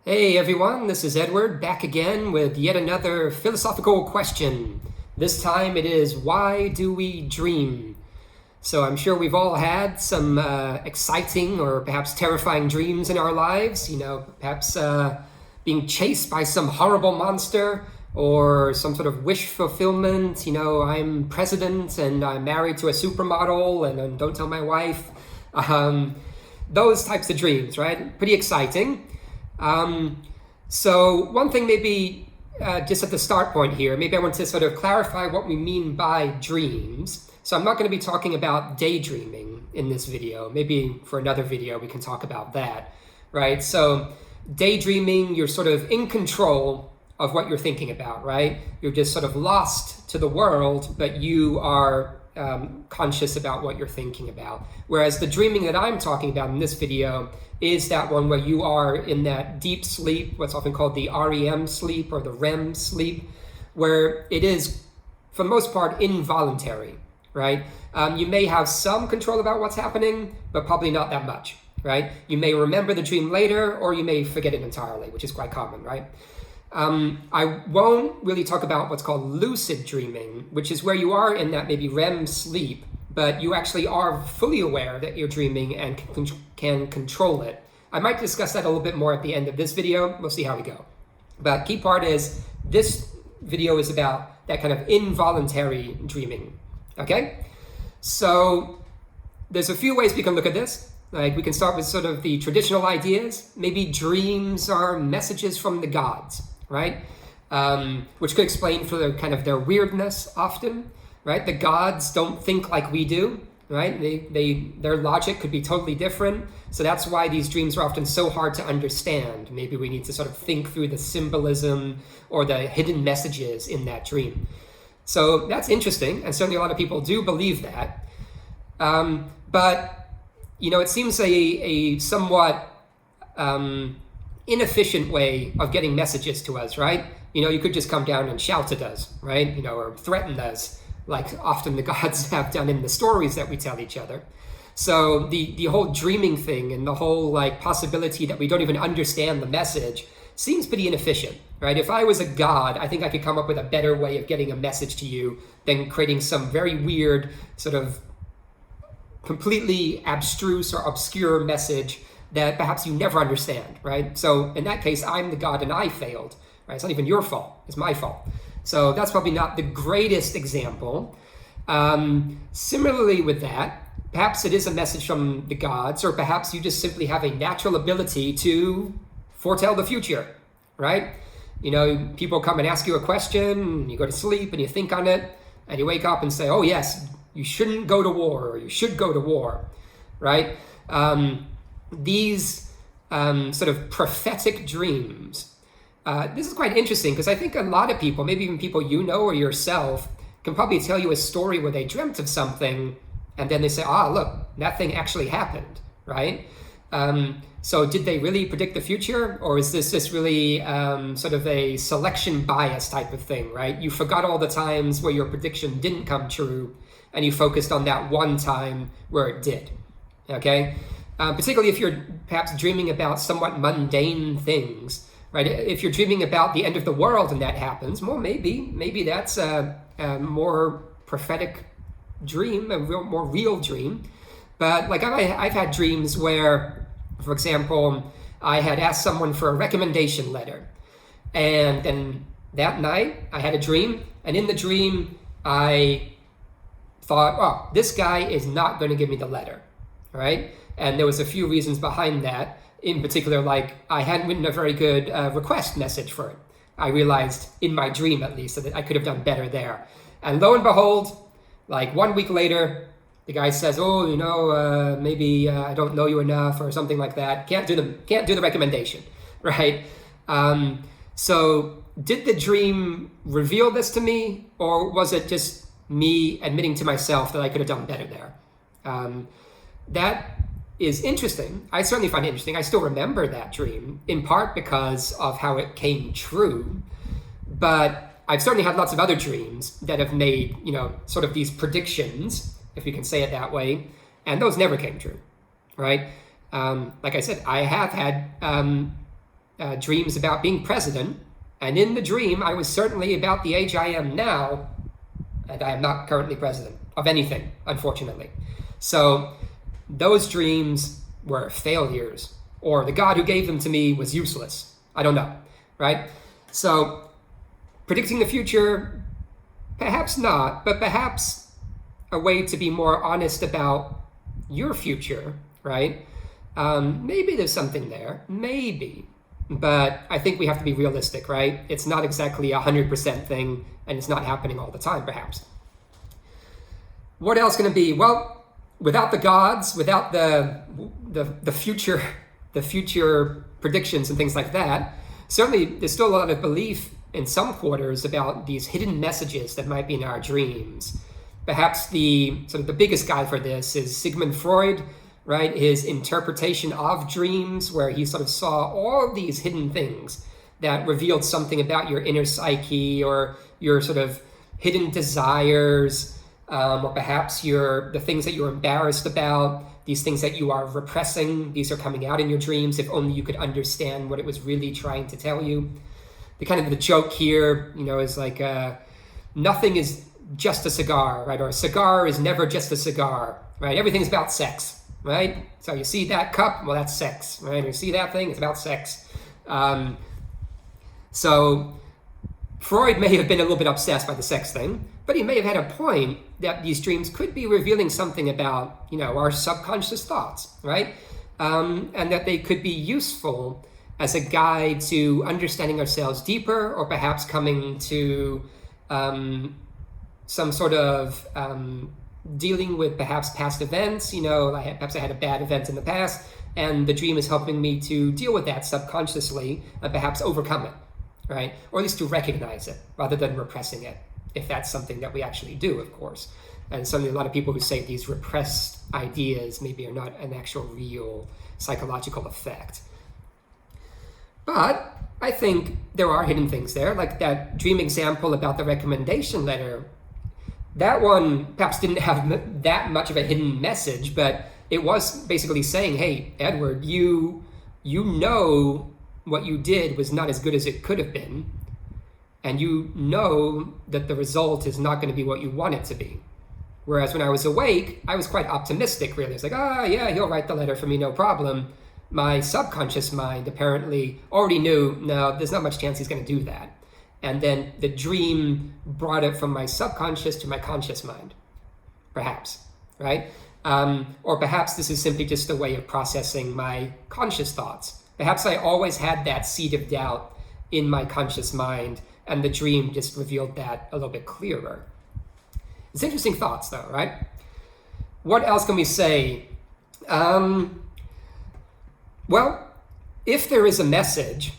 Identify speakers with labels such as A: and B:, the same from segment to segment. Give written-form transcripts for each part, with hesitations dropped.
A: Hey everyone, this is Edward back again with yet another philosophical question. This time it is, why do we dream? So I'm sure we've all had some exciting or perhaps terrifying dreams in our lives, perhaps being chased by some horrible monster or some sort of wish fulfillment. I'm president and I'm married to a supermodel and don't tell my wife. Those types of dreams, right? Pretty exciting. So one thing maybe just at the start point here, maybe I want to sort of clarify what we mean by dreams. So I'm not going to be talking about daydreaming in this video. Maybe for another video we can talk about that, right? So daydreaming, you're sort of in control of what you're thinking about, right? You're just sort of lost to the world, but you are conscious about what you're thinking about. Whereas the dreaming that I'm talking about in this video is that one where you are in that deep sleep, what's often called the REM sleep or the REM sleep, where it is, for the most part, involuntary, right? You may have some control about what's happening, but probably not that much, right? You may remember the dream later, or you may forget it entirely, which is quite common, right? I won't really talk about what's called lucid dreaming, which is where you are in that maybe REM sleep, but you actually are fully aware that you're dreaming and can control it. I might discuss that a little bit more at the end of this video. We'll see how we go. But key part is this video is about that kind of involuntary dreaming. Okay? So there's a few ways we can look at this. Like we can start with sort of the traditional ideas. Maybe dreams are messages from the gods, right? Which could explain for the kind of their weirdness often, right? The gods don't think like we do, right? Their logic could be totally different. So that's why these dreams are often so hard to understand. Maybe we need to sort of think through the symbolism or the hidden messages in that dream. So that's interesting, and certainly a lot of people do believe that. But it seems a somewhat inefficient way of getting messages to us, right? You could just come down and shout at us, right? Or threaten us, like often the gods have done in the stories that we tell each other. So the whole dreaming thing and the whole like possibility that we don't even understand the message seems pretty inefficient, right? If I was a god, I think I could come up with a better way of getting a message to you than creating some very weird sort of completely abstruse or obscure message that perhaps you never understand, right? So in that case, I'm the god and I failed, right? It's not even your fault, it's my fault. So that's probably not the greatest example. Similarly with that, perhaps it is a message from the gods, or perhaps you just simply have a natural ability to foretell the future, right? People come and ask you a question, you go to sleep and you think on it, and you wake up and say, oh yes, you shouldn't go to war, or you should go to war, right? These sort of prophetic dreams. This is quite interesting because I think a lot of people, maybe even people or yourself, can probably tell you a story where they dreamt of something and then they say, look, that thing actually happened, right? So did they really predict the future, or is this just really sort of a selection bias type of thing, right? You forgot all the times where your prediction didn't come true and you focused on that one time where it did, okay? Particularly if you're perhaps dreaming about somewhat mundane things, right? If you're dreaming about the end of the world and that happens, well, maybe that's a more prophetic dream, a more real dream. But like I've had dreams where, for example, I had asked someone for a recommendation letter. And then that night I had a dream, and in the dream I thought, this guy is not going to give me the letter, right? And there was a few reasons behind that. In particular, like I hadn't written a very good request message for it. I realized in my dream, at least, that I could have done better there. And lo and behold, like 1 week later, the guy says, maybe I don't know you enough or something like that. Can't do the recommendation, right? So did the dream reveal this to me, or was it just me admitting to myself that I could have done better there? That is interesting. I certainly find it interesting. I still remember that dream, in part because of how it came true. But I've certainly had lots of other dreams that have made, sort of these predictions, if you can say it that way, and those never came true, right? Like I said, I have had dreams about being president, and in the dream I was certainly about the age I am now, and I am not currently president of anything, unfortunately. So those dreams were failures, or the God who gave them to me was useless. I don't know, right? So predicting the future, perhaps not, but perhaps a way to be more honest about your future, right? Maybe there's something there, maybe. But I think we have to be realistic, right? It's not exactly 100% thing, and it's not happening all the time, perhaps. What else going to be? Well, without the gods, without the future predictions and things like that, certainly there's still a lot of belief in some quarters about these hidden messages that might be in our dreams. Perhaps the biggest guy for this is Sigmund Freud, right? His interpretation of dreams, where he sort of saw all these hidden things that revealed something about your inner psyche or your sort of hidden desires, or perhaps the things that you're embarrassed about, these things that you are repressing. These are coming out in your dreams. If only you could understand what it was really trying to tell you. The joke here, is like nothing is just a cigar, right? Or a cigar is never just a cigar, right? Everything's about sex. Right? So you see that cup, well, that's sex, right? You see that thing, it's about sex. So Freud may have been a little bit obsessed by the sex thing, but he may have had a point that these dreams could be revealing something about, our subconscious thoughts, right? And that they could be useful as a guide to understanding ourselves deeper, or perhaps coming to some sort of dealing with perhaps past events. Perhaps I had a bad event in the past, and the dream is helping me to deal with that subconsciously and perhaps overcome it, right? Or at least to recognize it rather than repressing it, if that's something that we actually do, of course. And certainly a lot of people who say these repressed ideas maybe are not an actual real psychological effect. But I think there are hidden things there, like that dream example about the recommendation letter. That one perhaps didn't have that much of a hidden message, but it was basically saying, hey, Edward, you know what you did was not as good as it could have been, and you know that the result is not going to be what you want it to be. Whereas when I was awake, I was quite optimistic, really. It's like, yeah, he'll write the letter for me, no problem. My subconscious mind apparently already knew, no, there's not much chance he's going to do that. And then the dream brought it from my subconscious to my conscious mind, perhaps, right? Or perhaps this is simply just a way of processing my conscious thoughts. Perhaps I always had that seed of doubt in my conscious mind, and the dream just revealed that a little bit clearer. It's interesting thoughts, though, right? What else can we say? Well, if there is a message,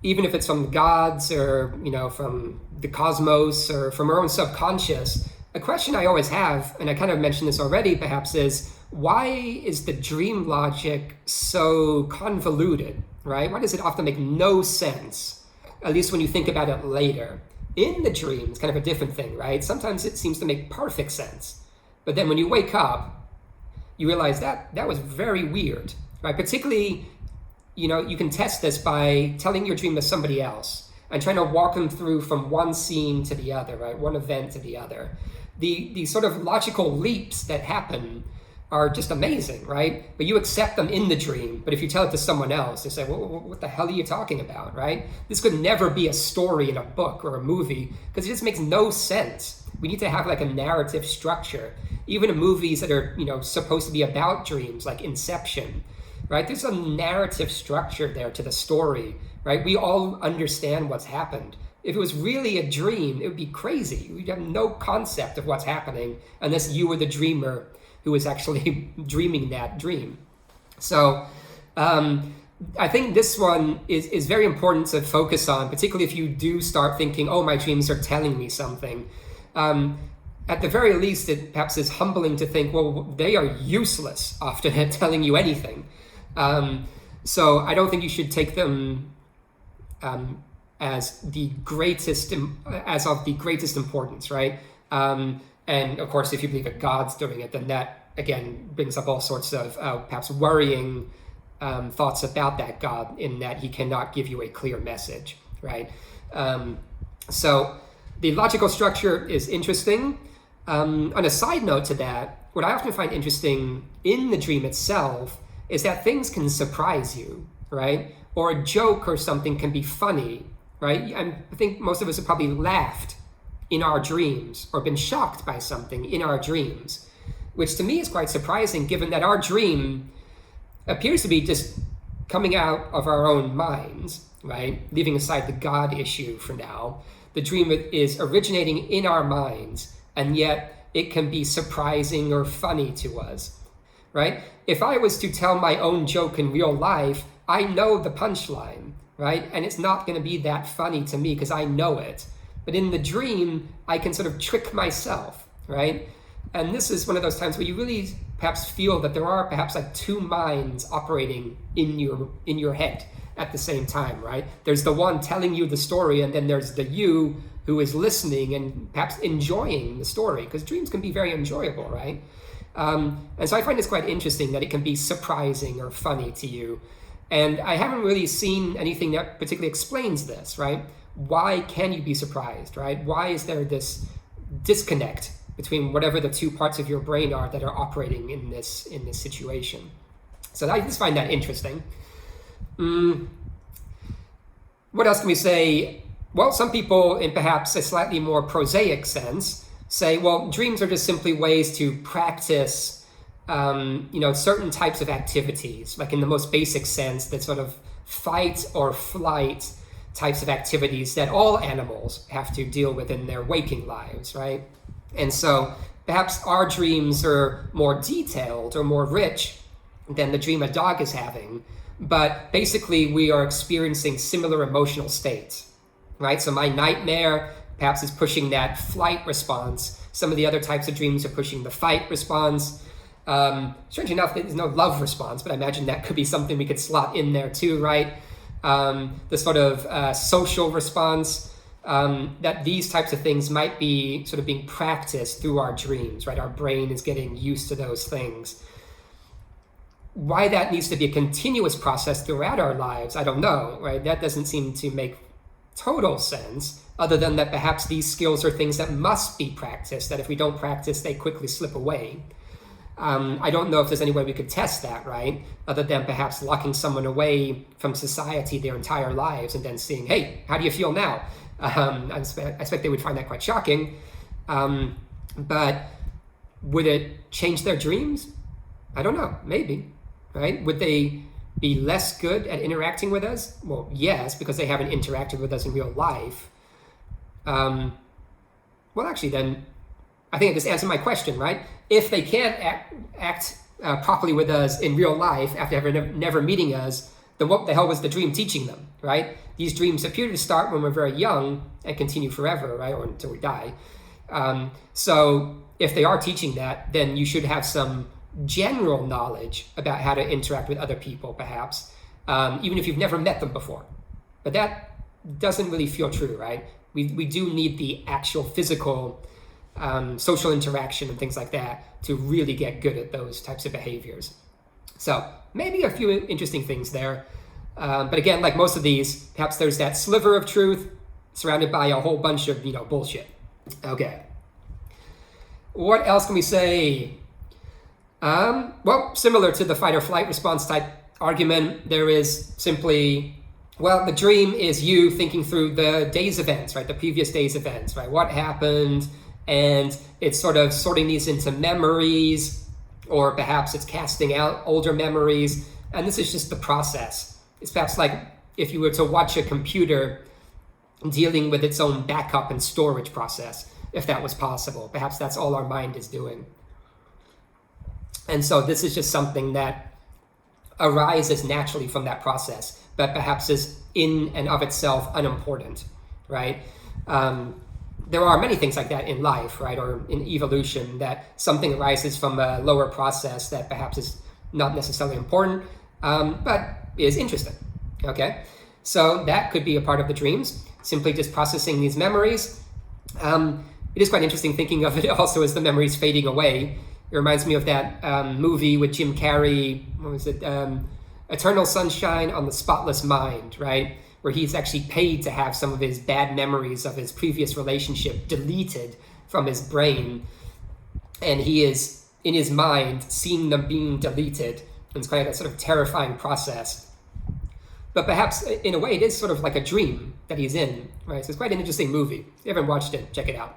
A: even if it's from the gods or, from the cosmos or from our own subconscious, a question I always have, and I kind of mentioned this already perhaps, is why is the dream logic so convoluted, right? Why does it often make no sense, at least when you think about it later? In the dream, it's kind of a different thing, right? Sometimes it seems to make perfect sense. But then when you wake up, you realize that was very weird, right? Particularly, you can test this by telling your dream to somebody else and trying to walk them through from one scene to the other, right? One event to the other. The sort of logical leaps that happen are just amazing, right? But you accept them in the dream. But if you tell it to someone else, they say, well, what the hell are you talking about, right? This could never be a story in a book or a movie because it just makes no sense. We need to have like a narrative structure. Even in movies that are, supposed to be about dreams, like Inception, right? There's a narrative structure there to the story, right? We all understand what's happened. If it was really a dream, it would be crazy. We'd have no concept of what's happening unless you were the dreamer who was actually dreaming that dream. So I think this one is very important to focus on, particularly if you do start thinking, oh, my dreams are telling me something. At the very least, it perhaps is humbling to think, well, they are useless often at telling you anything. So I don't think you should take them as of the greatest importance, right? And of course, if you believe that God's doing it, then that again brings up all sorts of perhaps worrying thoughts about that God, in that he cannot give you a clear message, right? So the logical structure is interesting. On a side note to that, what I often find interesting in the dream itself is that things can surprise you, right? Or a joke or something can be funny, right? I think most of us have probably laughed in our dreams or been shocked by something in our dreams, which to me is quite surprising, given that our dream appears to be just coming out of our own minds, right? Leaving aside the God issue for now. The dream is originating in our minds, and yet it can be surprising or funny to us, right? If I was to tell my own joke in real life, I know the punchline, right? And it's not going to be that funny to me because I know it. But in the dream, I can sort of trick myself, right? And this is one of those times where you really perhaps feel that there are perhaps like two minds operating in your head at the same time, right? There's the one telling you the story, and then there's the you who is listening and perhaps enjoying the story, because dreams can be very enjoyable, right? And so I find this quite interesting, that it can be surprising or funny to you. And I haven't really seen anything that particularly explains this, right? Why can you be surprised, right? Why is there this disconnect between whatever the two parts of your brain are that are operating in this situation? So I just find that interesting. What else can we say? Well, some people, in perhaps a slightly more prosaic sense, say, well, dreams are just simply ways to practice, certain types of activities, like in the most basic sense, that sort of fight or flight types of activities that all animals have to deal with in their waking lives, right? And so perhaps our dreams are more detailed or more rich than the dream a dog is having, but basically we are experiencing similar emotional states, right? So my nightmare perhaps is pushing that flight response. Some of the other types of dreams are pushing the fight response. Strange enough, there's no love response, but I imagine that could be something we could slot in there too, right? The sort of social response, that these types of things might be sort of being practiced through our dreams, right? Our brain is getting used to those things. Why that needs to be a continuous process throughout our lives, I don't know, right? That doesn't seem to make total sense, other than that perhaps these skills are things that must be practiced, that if we don't practice, they quickly slip away. I don't know if there's any way we could test that, right? Other than perhaps locking someone away from society their entire lives and then seeing, hey, how do you feel now? I expect they would find that quite shocking. But would it change their dreams? I don't know, maybe, right? Would they be less good at interacting with us? Well, yes, because they haven't interacted with us in real life. Well, actually, then, I think I just answered my question, right? If they can't act properly with us in real life after never meeting us, then what the hell was the dream teaching them, right? These dreams appear to start when we're very young and continue forever, right? Or until we die. So if they are teaching that, then you should have some general knowledge about how to interact with other people, perhaps, even if you've never met them before. But that doesn't really feel true, right? We do need the actual physical social interaction and things like that to really get good at those types of behaviors. So maybe a few interesting things there. But again, like most of these, perhaps there's that sliver of truth surrounded by a whole bunch of, bullshit. Okay. What else can we say? Well, similar to the fight or flight response type argument, there is simply, well, the dream is you thinking through the day's events, right? The previous day's events, right? What happened? And it's sort of sorting these into memories, or perhaps it's casting out older memories. And this is just the process. It's perhaps like if you were to watch a computer dealing with its own backup and storage process, if that was possible. Perhaps that's all our mind is doing. And so this is just something that arises naturally from that process, but perhaps is in and of itself unimportant, right? There are many things like that in life, right? Or in evolution, that something arises from a lower process that perhaps is not necessarily important, but is interesting, okay? So that could be a part of the dreams, simply just processing these memories. It is quite interesting thinking of it also as the memories fading away. It reminds me of that movie with Jim Carrey, what was it? eternal sunshine on the spotless mind, right? Where he's actually paid to have some of his bad memories of his previous relationship deleted from his brain. And he is, in his mind, seeing them being deleted. And it's kind of a sort of terrifying process. But perhaps, in a way, it is sort of like a dream that he's in, right? So it's quite an interesting movie. If you haven't watched it, check it out.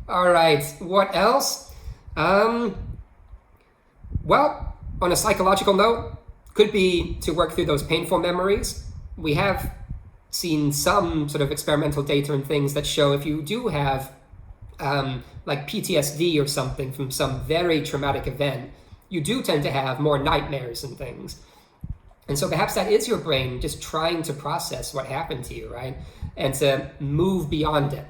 A: All right, what else? Well, on a psychological note, could be to work through those painful memories. We have seen some sort of experimental data and things that show if you do have like PTSD or something from some very traumatic event, you do tend to have more nightmares and things. And so perhaps that is your brain just trying to process what happened to you, right? And to move beyond it.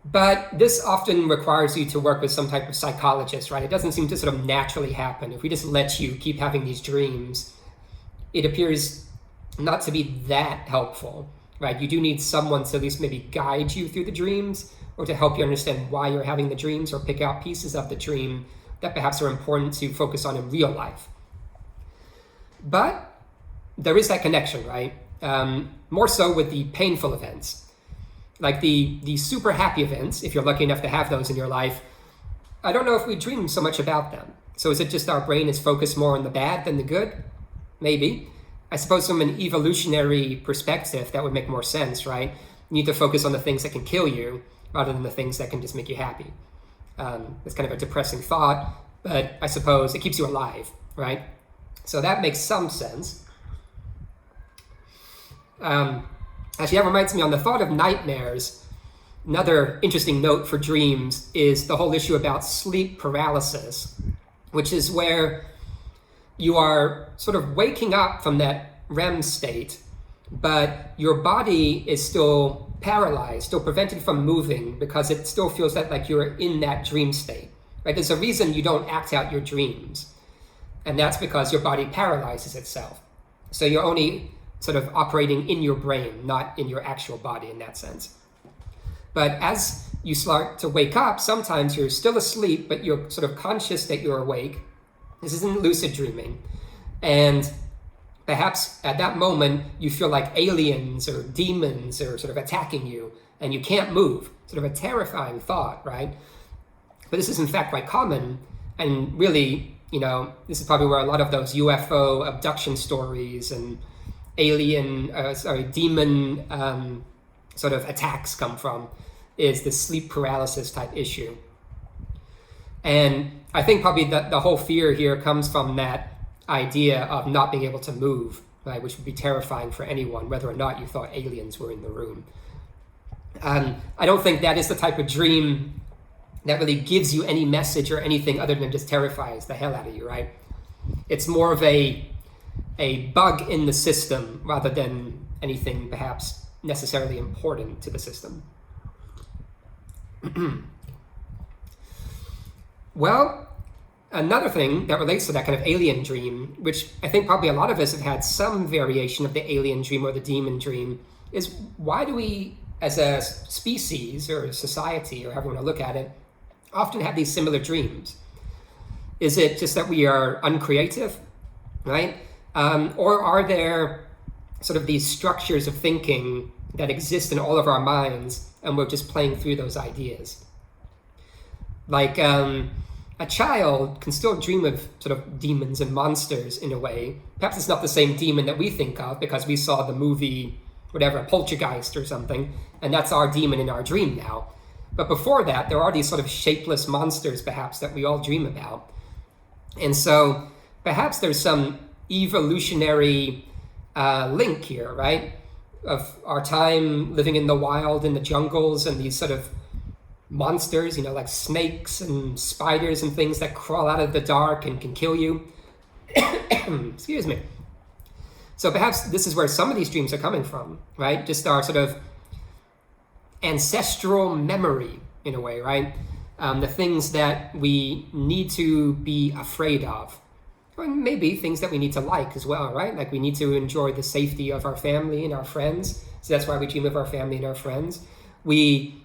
A: But this often requires you to work with some type of psychologist, right? It doesn't seem to sort of naturally happen. If we just let you keep having these dreams, it appears not to be that helpful, right? You do need someone to at least maybe guide you through the dreams or to help you understand why you're having the dreams or pick out pieces of the dream that perhaps are important to focus on in real life. But there is that connection, right? More so with the painful events. Like the super happy events, if you're lucky enough to have those in your life, I don't know if we dream so much about them. So is it just our brain is focused more on the bad than the good? Maybe. I suppose from an evolutionary perspective, that would make more sense, right? You need to focus on the things that can kill you rather than the things that can just make you happy. It's kind of a depressing thought, but I suppose it keeps you alive, right? So that makes some sense. Actually, that reminds me, on the thought of nightmares, another interesting note for dreams is the whole issue about sleep paralysis, which is where you are sort of waking up from that REM state, but your body is still paralyzed, still prevented from moving because it still feels like you're in that dream state. Right? There's a reason you don't act out your dreams, and that's because your body paralyzes itself. So you're only sort of operating in your brain, not in your actual body in that sense. But as you start to wake up, sometimes you're still asleep, but you're sort of conscious that you're awake. This isn't lucid dreaming. And perhaps at that moment, you feel like aliens or demons are sort of attacking you, and you can't move. Sort of a terrifying thought, right? But this is in fact quite common, and really, this is probably where a lot of those UFO abduction stories and demon sort of attacks come from, is the sleep paralysis type issue. And I think probably the whole fear here comes from that idea of not being able to move, right? Which would be terrifying for anyone, whether or not you thought aliens were in the room. I don't think that is the type of dream that really gives you any message or anything other than just terrifies the hell out of you, right? It's more of a bug in the system rather than anything perhaps necessarily important to the system. Well, another thing that relates to that kind of alien dream, which I think probably a lot of us have had some variation of the alien dream or the demon dream, is why do we, as a species or a society, or however you want to look at it, often have these similar dreams? Is it just that we are uncreative, right? Or are there sort of these structures of thinking that exist in all of our minds, and we're just playing through those ideas? Like a child can still dream of sort of demons and monsters in a way. Perhaps it's not the same demon that we think of because we saw the movie, whatever, Poltergeist or something, and that's our demon in our dream now. But before that, there are these sort of shapeless monsters perhaps that we all dream about. And so perhaps there's some evolutionary link here, right? Of our time living in the wild, in the jungles, and these sort of monsters, like snakes and spiders and things that crawl out of the dark and can kill you. Excuse me. So perhaps this is where some of these dreams are coming from, right? Just our sort of ancestral memory in a way, right? The things that we need to be afraid of. Or maybe things that we need to like as well, right? Like we need to enjoy the safety of our family and our friends. So that's why we dream of our family and our friends. We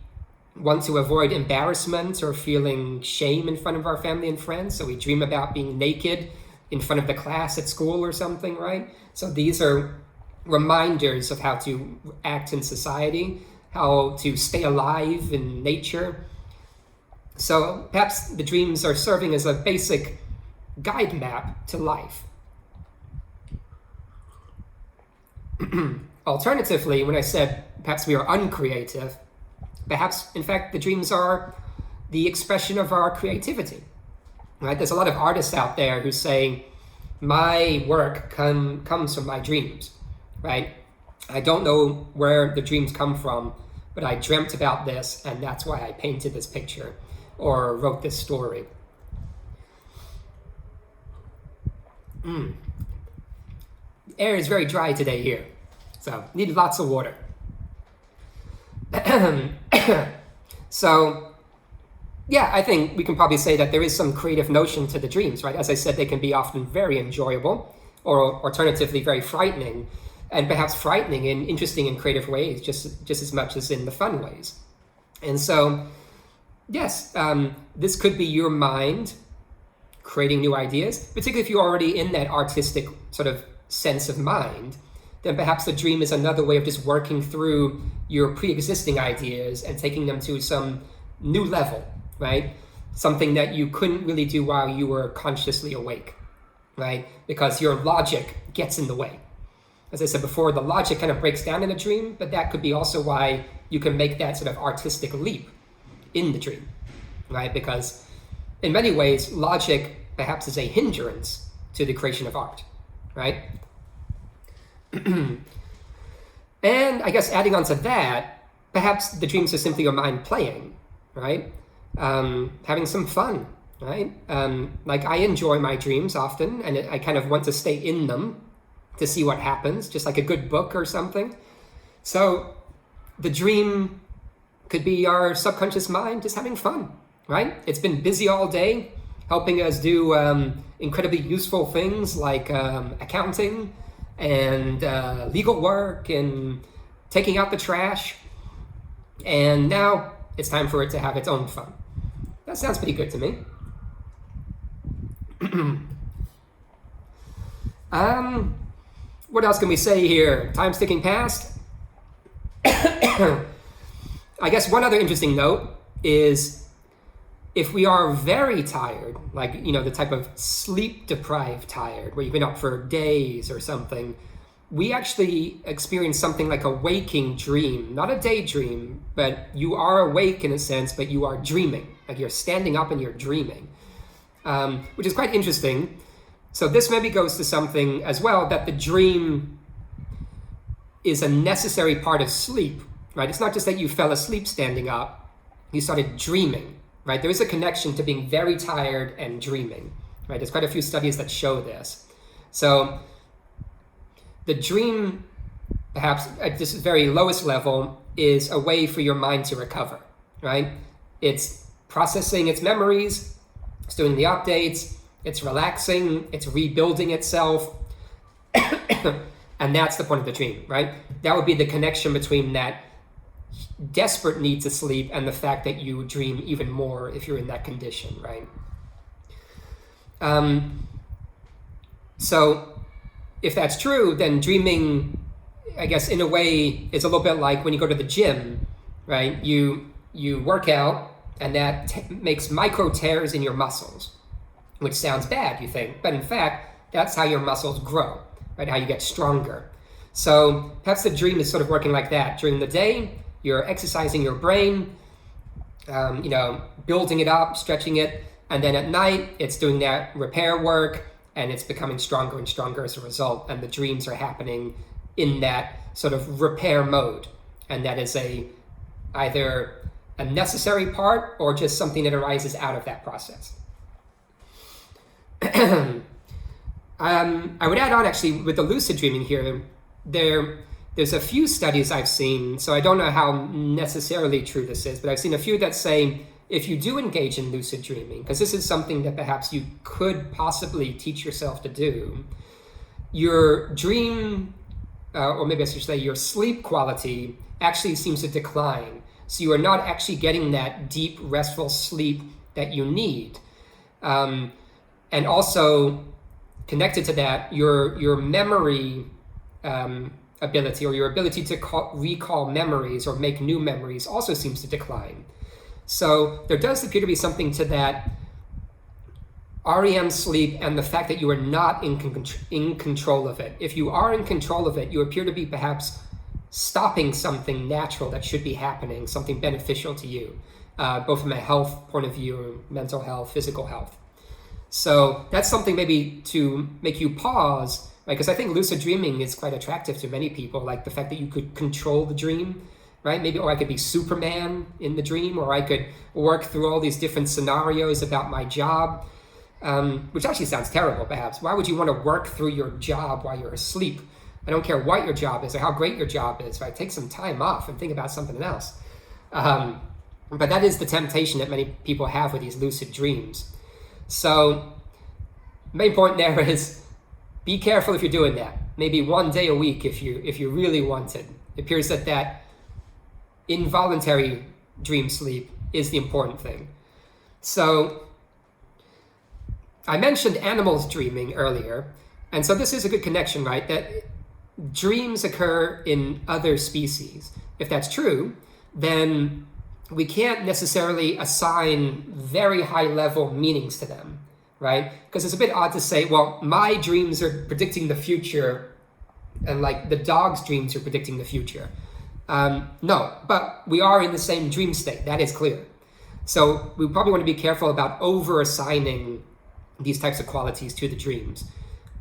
A: want to avoid embarrassment or feeling shame in front of our family and friends. So we dream about being naked in front of the class at school or something, right? So these are reminders of how to act in society, how to stay alive in nature. So perhaps the dreams are serving as a basic guide map to life. Alternatively, when I said perhaps we are uncreative, perhaps in fact the dreams are the expression of our creativity. Right? There's a lot of artists out there who say, my work comes from my dreams, right? I don't know where the dreams come from, but I dreamt about this, and that's why I painted this picture or wrote this story. The air is very dry today here, so need lots of water. So, yeah, I think we can probably say that there is some creative notion to the dreams, right? As I said, they can be often very enjoyable, or alternatively very frightening, and perhaps frightening in interesting and creative ways, just as much as in the fun ways. And so, yes, this could be your mind creating new ideas, particularly if you're already in that artistic sort of sense of mind. Then perhaps the dream is another way of just working through your pre-existing ideas and taking them to some new level, right? Something that you couldn't really do while you were consciously awake, right? Because your logic gets in the way. As I said before, the logic kind of breaks down in a dream, but that could be also why you can make that sort of artistic leap in the dream, right? Because in many ways, logic perhaps is a hindrance to the creation of art, right? And I guess adding on to that, perhaps the dreams are simply your mind playing, right? Having some fun, right? Like I enjoy my dreams often, and I kind of want to stay in them to see what happens, just like a good book or something. So the dream could be our subconscious mind just having fun, right? It's been busy all day, helping us do incredibly useful things like accounting and legal work and taking out the trash. And now it's time for it to have its own fun. That sounds pretty good to me. What else can we say here? Time's ticking past. I guess one other interesting note is if we are very tired, like, you know, the type of sleep deprived tired, where you've been up for days or something, we actually experience something like a waking dream, not a daydream, but you are awake in a sense, but you are dreaming, like you're standing up and you're dreaming, which is quite interesting. So this maybe goes to something as well, that the dream is a necessary part of sleep, right? It's not just that you fell asleep standing up, you started dreaming, right? There is a connection to being very tired and dreaming, right? There's quite a few studies that show this. So the dream, perhaps at this very lowest level, is a way for your mind to recover, right? It's processing its memories, it's doing the updates, it's relaxing, it's rebuilding itself. And that's the point of the dream, right? That would be the connection between that desperate need to sleep and the fact that you dream even more if you're in that condition, right? So if that's true, then dreaming, I guess in a way, is a little bit like when you go to the gym, right? You work out and that makes micro tears in your muscles, which sounds bad, you think, but in fact, that's how your muscles grow, right? How you get stronger. So perhaps the dream is sort of working like that. During the day, you're exercising your brain, building it up, stretching it, and then at night, it's doing that repair work, and it's becoming stronger and stronger as a result, and the dreams are happening in that sort of repair mode, and that is either a necessary part or just something that arises out of that process. I would add on actually with the lucid dreaming here, there's a few studies I've seen, so I don't know how necessarily true this is, but I've seen a few that say if you do engage in lucid dreaming, because this is something that perhaps you could possibly teach yourself to do, your dream, or maybe I should say your sleep quality actually seems to decline. So you are not actually getting that deep, restful sleep that you need. And also, connected to that, your memory ability, or your ability to recall memories or make new memories, also seems to decline. So there does appear to be something to that REM sleep and the fact that you are not in control of it. If you are in control of it, you appear to be perhaps stopping something natural that should be happening, something beneficial to you, both from a health point of view, mental health, physical health. So that's something maybe to make you pause, right? Because I think lucid dreaming is quite attractive to many people, like the fact that you could control the dream, right? Maybe, or I could be Superman in the dream, or I could work through all these different scenarios about my job, which actually sounds terrible, perhaps. Why would you want to work through your job while you're asleep? I don't care what your job is or how great your job is, right? Take some time off and think about something else. But that is the temptation that many people have with these lucid dreams. So, main point there is, be careful if you're doing that. Maybe one day a week if you really want it. It appears that involuntary dream sleep is the important thing. So, I mentioned animals dreaming earlier, and so this is a good connection, right? That dreams occur in other species. If that's true, then we can't necessarily assign very high-level meanings to them, right? Because it's a bit odd to say, well, my dreams are predicting the future, and like the dog's dreams are predicting the future. No, but we are in the same dream state. That is clear. So we probably want to be careful about over-assigning these types of qualities to the dreams.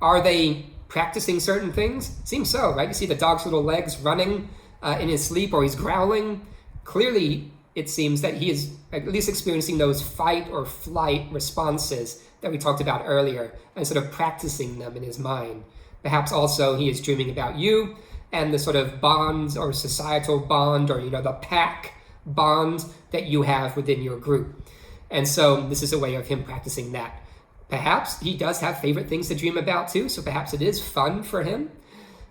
A: Are they practicing certain things? Seems so, right? You see the dog's little legs running in his sleep, or he's growling. Clearly, it seems that he is at least experiencing those fight or flight responses that we talked about earlier, and sort of practicing them in his mind. Perhaps also he is dreaming about you and the sort of bond or societal bond, or the pack bond that you have within your group. And so this is a way of him practicing that. Perhaps he does have favorite things to dream about too, so perhaps it is fun for him.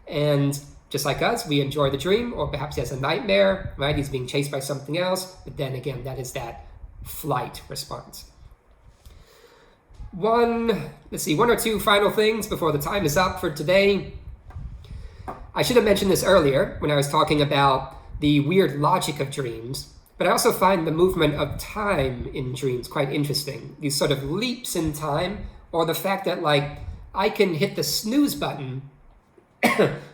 A: And just like us, we enjoy the dream, or perhaps he has a nightmare, right? He's being chased by something else, but then again, that is that flight response. One or two final things before the time is up for today. I should have mentioned this earlier when I was talking about the weird logic of dreams, but I also find the movement of time in dreams quite interesting. These sort of leaps in time, or the fact that I can hit the snooze button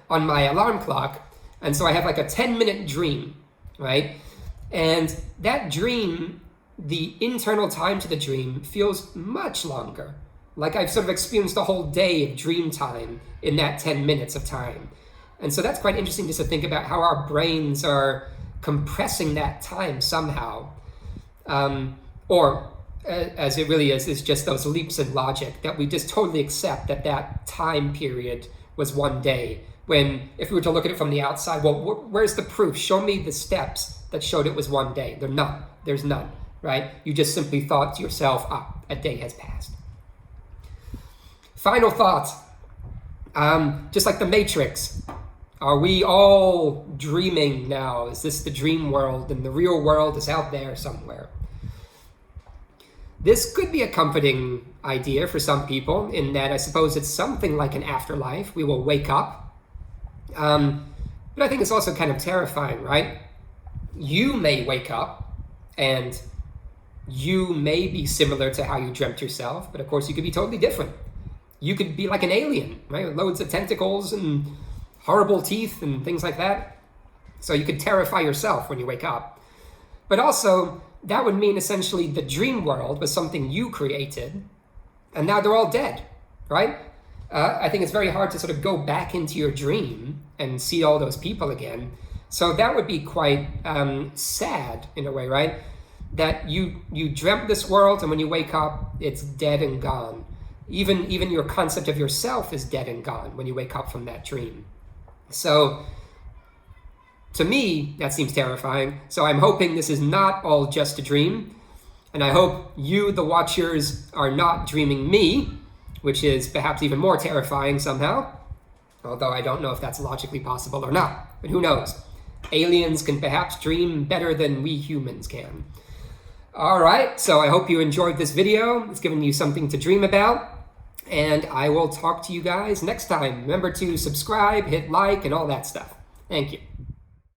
A: on my alarm clock, and so I have like a 10-minute dream, right? And that dream, the internal time to the dream feels much longer. Like I've sort of experienced a whole day of dream time in that 10 minutes of time. And so that's quite interesting just to think about how our brains are compressing that time somehow. Or as it really is just those leaps in logic that we just totally accept that time period was one day. When if we were to look at it from the outside, well, where's the proof? Show me the steps that showed it was one day. There's none, right? You just simply thought to yourself, a day has passed. Final thoughts. Just like the Matrix, are we all dreaming now? Is this the dream world and the real world is out there somewhere? This could be a comforting idea for some people, in that I suppose it's something like an afterlife. We will wake up. But I think it's also kind of terrifying, right? You may wake up and you may be similar to how you dreamt yourself, but of course you could be totally different. You could be like an alien, right? With loads of tentacles and horrible teeth and things like that. So you could terrify yourself when you wake up. But also, that would mean essentially the dream world was something you created, and now they're all dead, right? I think it's very hard to sort of go back into your dream and see all those people again. So that would be quite sad in a way, right? That you dreamt this world, and when you wake up, it's dead and gone. Even your concept of yourself is dead and gone when you wake up from that dream. So to me, that seems terrifying. So I'm hoping this is not all just a dream. And I hope you, the watchers, are not dreaming me, which is perhaps even more terrifying somehow. Although I don't know if that's logically possible or not. But who knows? Aliens can perhaps dream better than we humans can. All right, so I hope you enjoyed this video. It's given you something to dream about. And I will talk to you guys next time. Remember to subscribe, hit like, and all that stuff. Thank you.